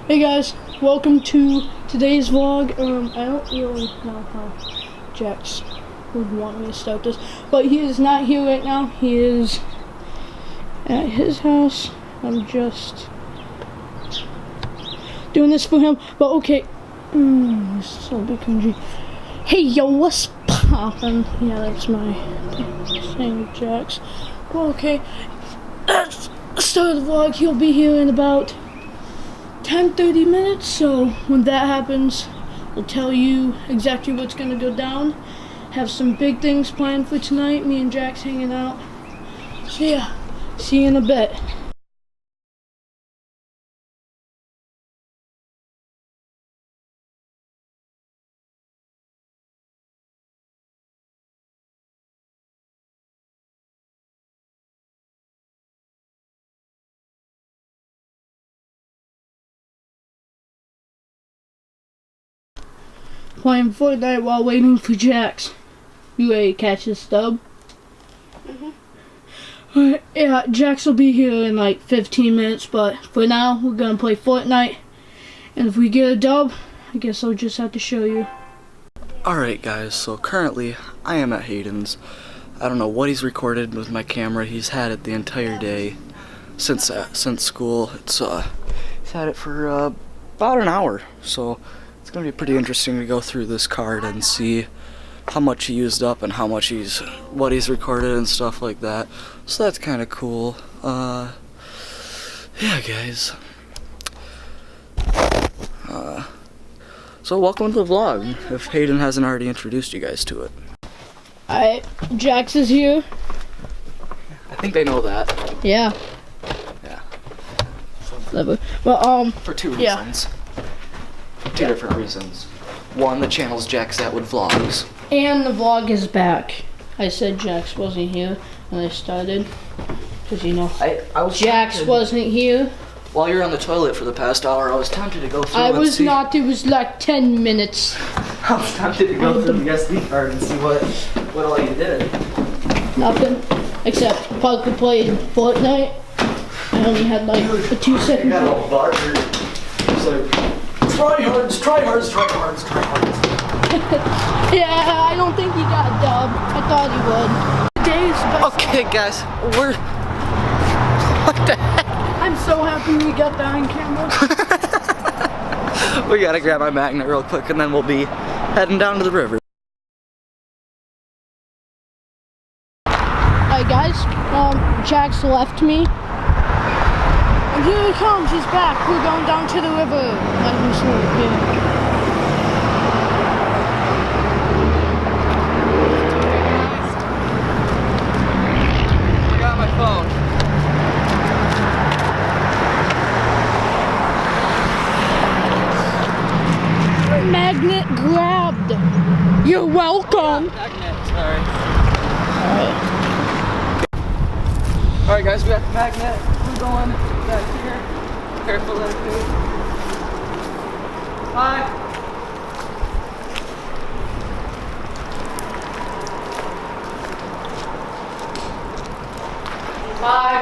Hey guys, welcome to today's vlog. I don't really know how Jax would want me to start this, but he is not here right now. He is at his house. I'm just doing this for him, but okay. This is a bit cringy. Hey yo, what's poppin'? Yeah, that's my saying Jax. Well, okay, let's start the vlog. He'll be here in about 10-30 minutes, so when that happens, I'll tell you exactly what's gonna go down. Have some big things planned for tonight, me and Jax hanging out. So yeah, see you in a bit. Playing Fortnite while waiting for Jax. You ready to catch this stub? Alright, yeah, Jax will be here in like 15 minutes, but for now, we're gonna play Fortnite. And if we get a dub, I guess I'll just have to show you. Alright guys, so currently, I am at Hayden's. I don't know what he's recorded with my camera. He's had it the entire day since school. He's had it for about an hour, so it's gonna be pretty interesting to go through this card and see how much he used up and what he's recorded and stuff like that. So that's kind of cool. Yeah, guys. So welcome to the vlog. If Hayden hasn't already introduced you guys to it. Alright, Jax is here. I think they know that. Yeah. Yeah. Well, For two reasons. Two different reasons. One, the channel's Jax Atwood Vlogs. And the vlog is back. I said Jax wasn't here when I started. Because, you know, I was Jax tempted. wasn't here. While you were on the toilet for the past hour, I was tempted to go through I and was see. not, it was like 10 minutes. I was tempted to go through the SD card and see what all you did. Nothing. Except Parker played Fortnite. I only had like a 2 second. You got all buttered. It's like, try hards. Yeah, I don't think he got a dub. I thought he would. Today's best. Okay, guys, what the heck? I'm so happy we got that on camera. We gotta grab my magnet real quick and then we'll be heading down to the river. Alright guys, Jax left me. And here he comes, he's back. We're going down to the river. Like we said, yeah. Magnet grabbed. You're welcome. Magnet, sorry. Alright guys, we got the magnet. We're going back here. Careful there, dude. Hi. Hi.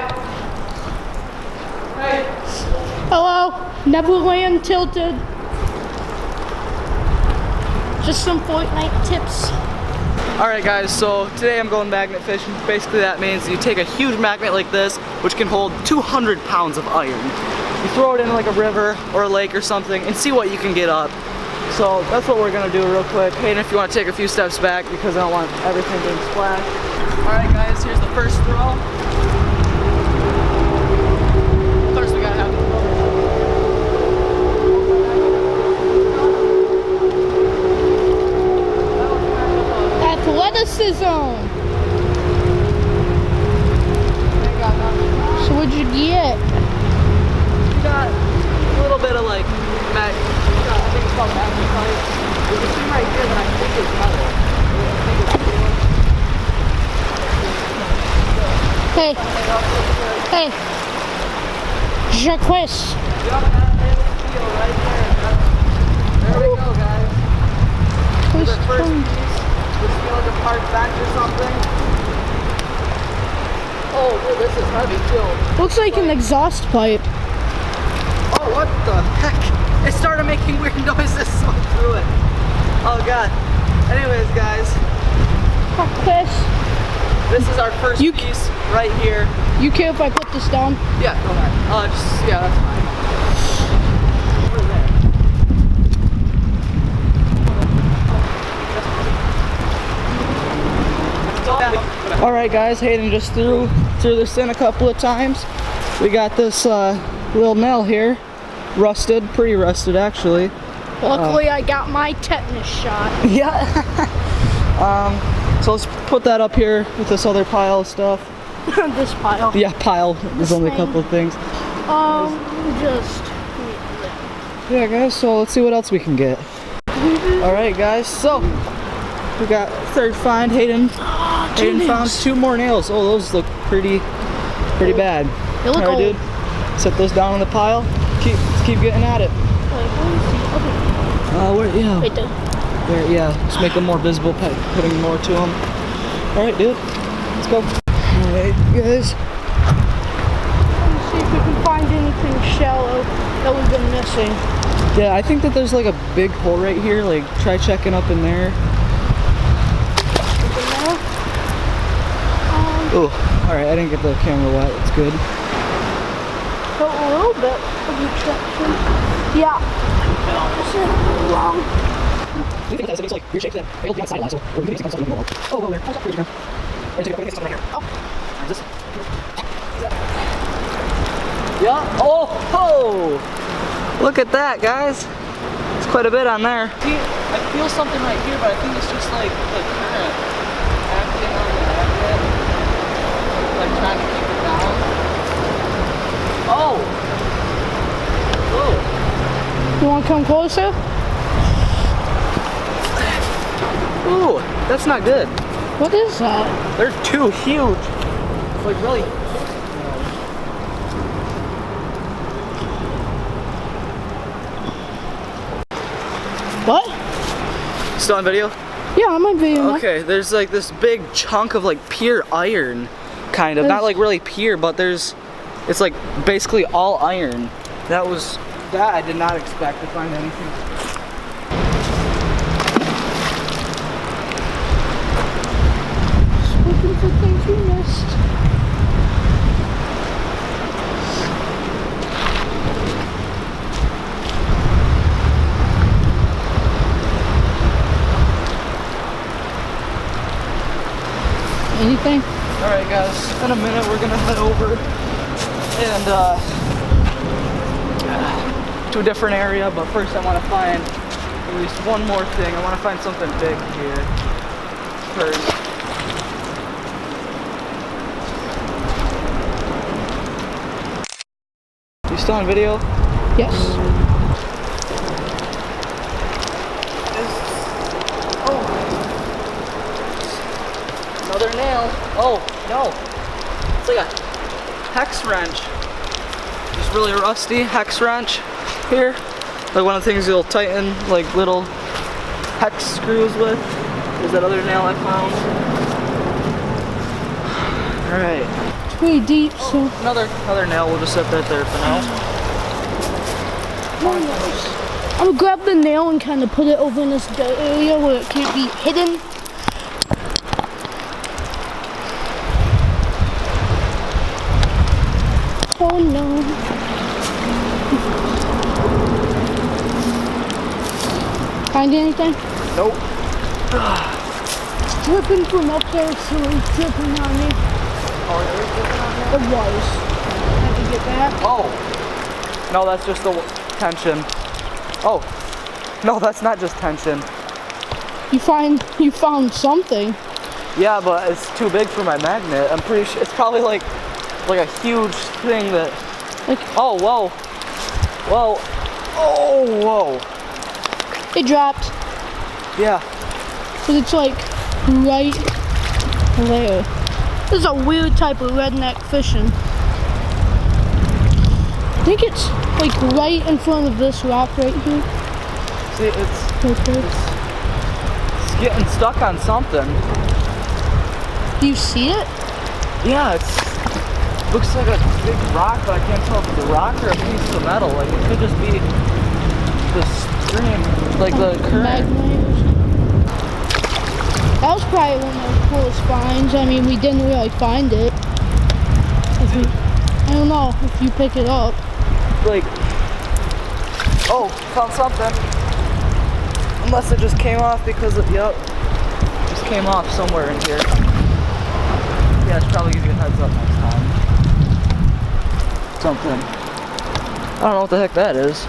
Hey. Hello. Neverland tilted. Just some Fortnite tips. Alright guys, so today I'm going magnet fishing. Basically that means you take a huge magnet like this, which can hold 200 pounds of iron. You throw it in like a river or a lake or something and see what you can get up. So that's what we're gonna do real quick. Hayden, if you want to take a few steps back because I don't want everything being splashed. Alright guys, here's the first throw. First we gotta have the athleticism. So what'd you get? We got a little bit of like I think it's called magnet pipe. There's a thing right here that I think is metal. Hey. Jacques. Right there we go, guys. Who's The first piece. Just feel like a park bench or something. Oh, dude, this is heavy too. Looks like an exhaust pipe. Oh Oh, what the heck? It started making weird noises, so I threw it. Oh god. Anyways, guys. Oh, piss. This is our first piece right here. You care if I put this down? Yeah, go ahead. Yeah, that's fine. Over there. Alright guys, Hayden just threw this in a couple of times. We got this little nail here. Rusted, pretty rusted actually. Luckily I got my tetanus shot. Yeah. So let's put that up here with this other pile of stuff. This pile. Yeah, pile. There's only a couple of things. Yeah, guys. So let's see what else we can get. All right, guys. So we got third find. Hayden found 2 more nails. Oh, those look pretty bad. They look old. old. Dude. Set those down on the pile. Let's keep getting at it. Yeah. Right there. There, yeah. Just make them more visible. Putting more to them. All right, dude. Let's go. Alright, guys. Let's see if we can find anything shallow that we've been missing. Yeah, I think that there's like a big hole right here. Like, try checking up in there. Oh, alright, I didn't get the camera wet. It's good. So a little bit of retraction. Yeah. This is wrong. We think it's like weird shape that it'll be outside line, so we're going to something more. Oh, well, there. Oh, here's your and take something right here. Oh. Is this? Yeah. Oh, oh! Look at that, guys. It's quite a bit on there. See, I feel something right here, but I think it's just like the current acting on the magnet, like trying to keep it down. Oh! Whoa! You want to come closer? Ooh, that's not good. What is that? They're too huge. Like really. What? Still on video? Yeah, I'm on video. Okay, there's like this big chunk of like pure iron, kind of. Not like really pure, but it's like basically all iron. That I did not expect to find anything. Looking for things we missed. Anything? Alright guys, in a minute we're gonna head over and to a different area, but first I want to find at least one more thing. I want to find something big here first. You still on video? Yes. Another nail. Oh, no. It's like a hex wrench. Just really rusty hex wrench here. Like one of the things you'll tighten like little hex screws with. There's that other nail I found. Alright. It's pretty deep, so. Another nail. We'll just set that there for now. I'm gonna grab the nail and kind of put it over in this area where it can't be hidden. Oh no. Find anything? Nope. It's dripping from up there, so it's dripping on me. Oh, it is dripping on there? It was. I had to get back. Oh. No, that's just the tension. Oh. No, that's not just tension. You found something. Yeah, but it's too big for my magnet. I'm pretty sure it's probably like a huge thing that. Like, oh, whoa, whoa, oh, whoa. it dropped. Yeah. But it's like right there. This is a weird type of redneck fishing. I think it's like right in front of this rock right here. See, it's getting stuck on something. Do you see it? Yeah, it's Looks like a big rock, but I can't tell if it's a rock or a piece of metal. Like it could just be the stream, like the current. That was probably one of the coolest finds. I mean, we didn't really find it. I don't know if you pick it up. Like, oh, found something. Unless it just came off because of, yep, just came off somewhere in here. Yeah, I should probably give you a heads up next time. Something. I don't know what the heck that is.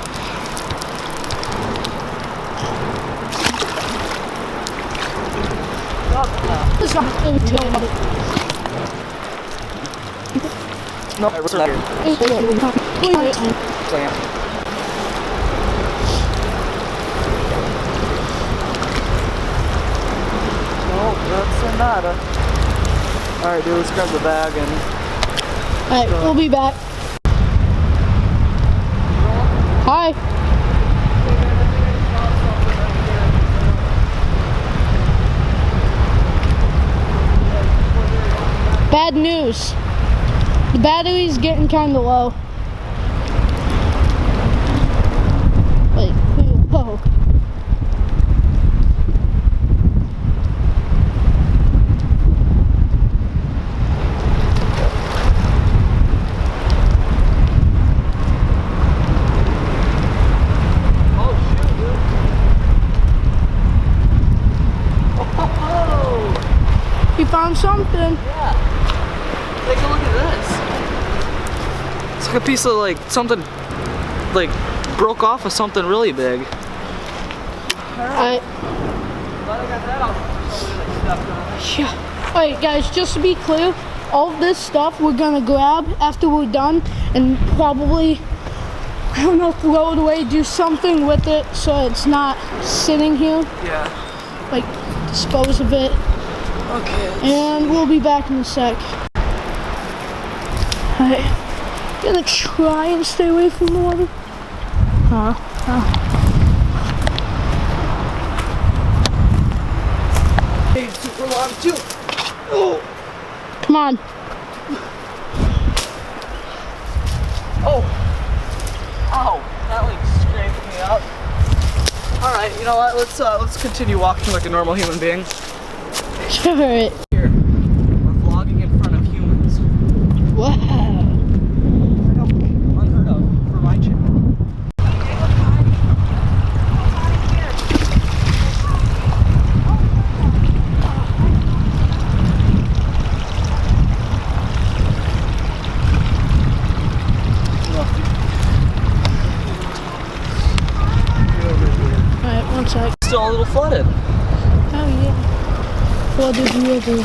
No, it's not here. No, that's nada. Alright, dude, let's grab the bag and... Alright, we'll be back. Hi. Bad news. The battery's getting kind of low. Like, pretty low. You found something. Yeah. Take a look at this. It's like a piece of like something like broke off of something really big. Alright. Glad I got that off. Somebody like stepped on it. Yeah. Alright guys, just to be clear, all of this stuff we're gonna grab after we're done and probably, I don't know, throw it away, do something with it so it's not sitting here. Yeah. Like, dispose of it. Okay. And we'll be back in a sec. Alright. Gonna try and stay away from the water. Hey, super long too. Oh. Come on. Oh. Ow. That like scraped me up. Alright, you know what? Let's continue walking like a normal human being. Alright. Here. We're vlogging in front of humans. Wow. Unheard of for my channel. Alright, one sec. Still a little flooded. Oh yeah. Flooded river.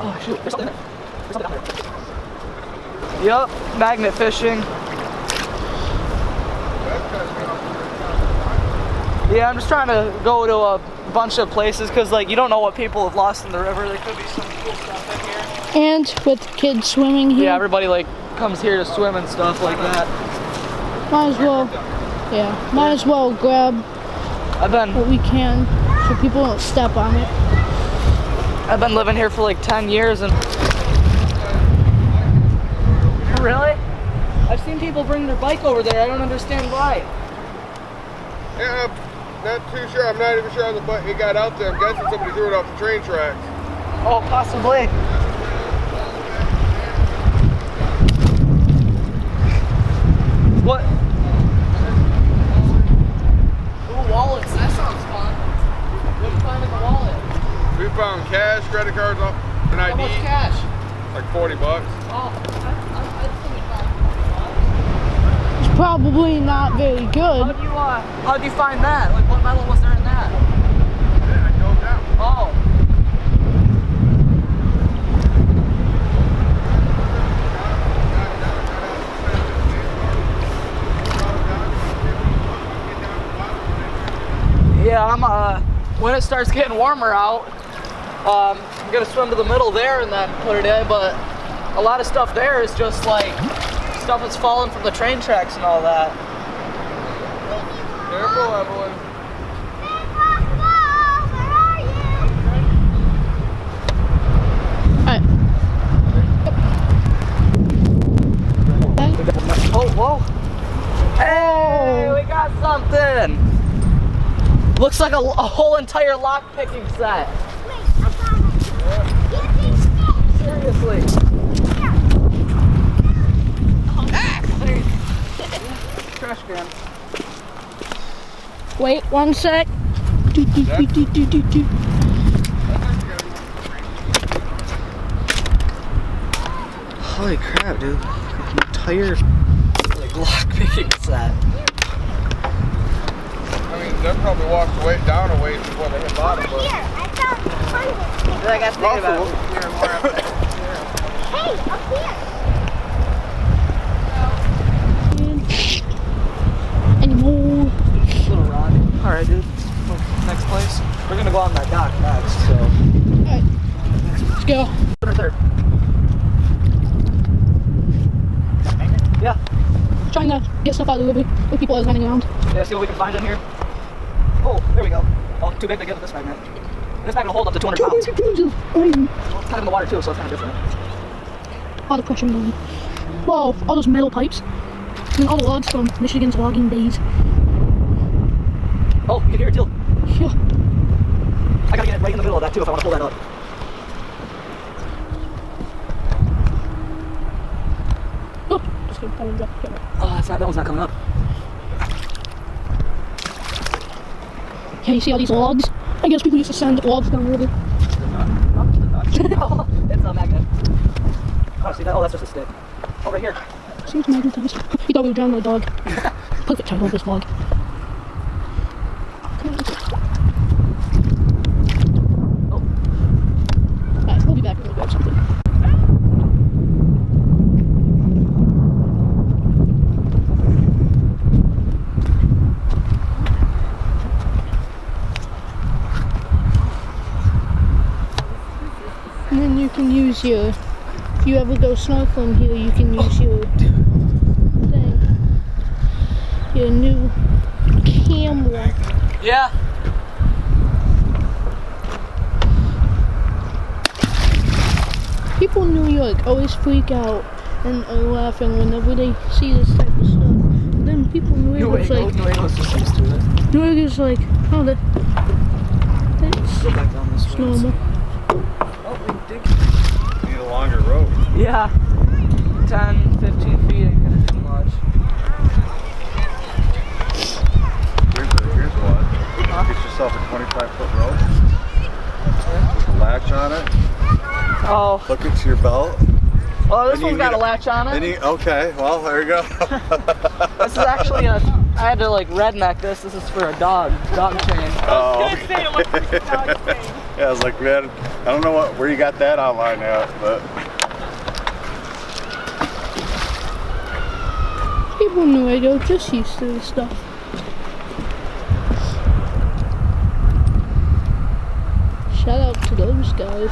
Oh shoot, there's something there. There's something down there. Yup, magnet fishing. Yeah, I'm just trying to go to a bunch of places because like you don't know what people have lost in the river. There could be some cool stuff in here. And with kids swimming here. Yeah, everybody like comes here to swim and stuff like that. Might as well. Yeah, might as well grab what we can so people don't step on it. I've been living here for like 10 years and... Really? I've seen people bring their bike over there. I don't understand why. Yeah, I'm not too sure. I'm not even sure how the bike it got out there. I'm guessing somebody threw it off the train tracks. Oh, possibly. What? Ooh, wallets. That sounds fun. What did you find in the wallet? We found cash, credit cards, an How ID. much cash? Like 40 bucks. Oh, I think we found It's probably not very good. how'd you find that? Like, what metal was there in that? Yeah, I dove down. Oh. Yeah, I'm when it starts getting warmer out, I'm gonna swim to the middle there and then put it in, but a lot of stuff there is just like stuff that's fallen from the train tracks and all that. Careful, Evelyn. Looks like a whole entire lock picking set. Seriously. Trash can. Wait 1 sec. Holy crap, dude. An entire like lock picking set. I mean, they probably walked way down a ways before they hit bottom, but... I found hundreds. I got to think about it. Hey, up here. Any more? Little rod. Alright, dude. Next place. We're gonna go on that dock next, so. Alright. Let's go. Third. Yeah. Trying to get stuff out of the way with people that's running around. Yeah, see what we can find in here. Oh, there we go. Oh, too big to get with this magnet. This magnet will hold up to 200 pounds. Well, it's kind of in the water too, so it's kind of different. All the pressure going. Whoa, all those metal pipes. And all the logs from Michigan's logging days. Oh, you can hear it too. Yeah. I gotta get it right in the middle of that too if I want to pull that up. Oh, just kidding. I didn't drop the camera. Oh, that one's not coming up. Yeah, you see all these logs? I guess people used to send logs down the river. It's a magnet. Oh, see that? Oh, that's just a stick. Oh, right here. Seems magnetized. You thought we were drowning my dog. Perfect title of this vlog. Oh. Alright, we'll be back when we grab something. And then you can use your, if you ever go snorkeling here, you can use your thing, your new camera. Yeah. People in New York always freak out and are laughing whenever they see this type of stuff. But then people in New York like, Nuevo's just used to it. New York is like, oh, that's Go back down this way. normal. Oh, we dig. Need a longer rope. Yeah. 10, 15 feet ain't gonna do much. Here's one. Get yourself a 25-foot rope. Latch on it. Oh. Hook it to your belt. Oh, this And you one's got need a latch on it. Okay, well, there you go. This is actually a, I had to like redneck this. This is for a dog chain. Oh, okay. Yeah, I was like, man, I don't know where you got that online at, but People in New York are just used to this stuff. Shout out to those guys.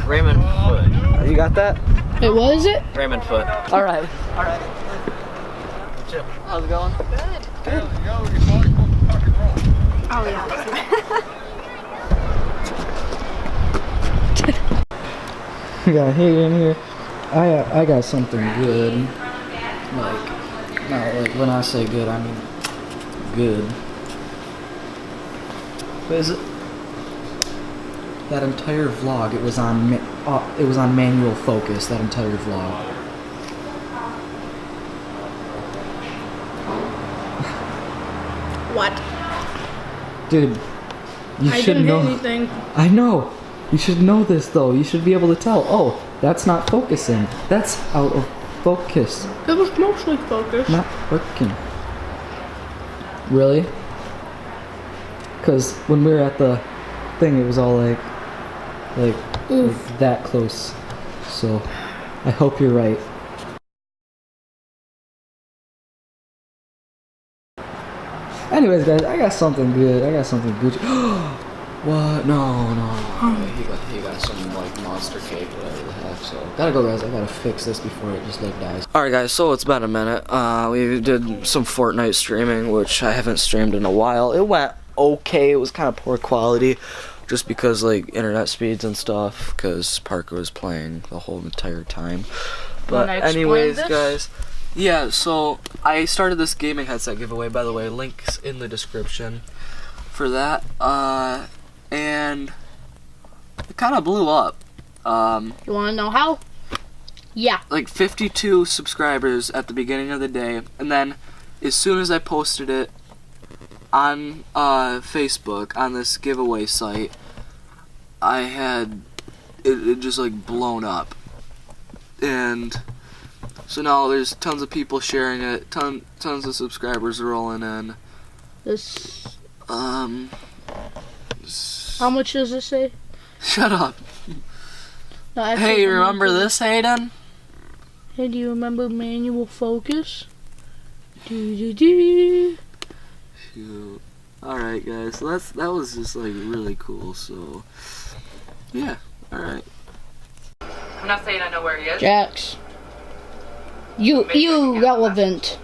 Raymond Foot. You got that? Hey, what is it? Raymond Foot. All right. How's it going? Oh, yeah. Yeah, hey, in here. I got something good. Like, no, like when I say good, I mean good. What is it? That entire vlog, it was on manual focus. That entire vlog. What? Dude, you I should didn't know. hit anything. I know. You should know this though. You should be able to tell. Oh, that's not focusing. That's out of focus. It was mostly focused. Not working. Really? Because when we were at the thing, it was all like that close. So I hope you're right. Anyways, guys, I got something good. I got something Gucci. What? No. He got some like monster cake, whatever the heck. So gotta go, guys. I gotta fix this before it just like dies. All right, guys. So it's been a minute. We did some Fortnite streaming, which I haven't streamed in a while. It went okay. It was kind of poor quality, just because like internet speeds and stuff. Because Parker was playing the whole entire time. But Wanna explain anyways, this? guys. Yeah, so I started this gaming headset giveaway, by the way, links in the description for that, and it kind of blew up. You want to know how? Yeah. Like 52 subscribers at the beginning of the day, and then as soon as I posted it on Facebook, on this giveaway site, I had it just like blown up. And so now there's tons of people sharing it, tons of subscribers rolling in. This. How How much does it say? Shut up. No, I Hey, think- remember this, Hayden? Hey, do you remember manual focus? Do. Shoot. Alright, guys, so that was just like really cool, so yeah, alright. I'm not saying I know where he is. Jax. You irrelevant.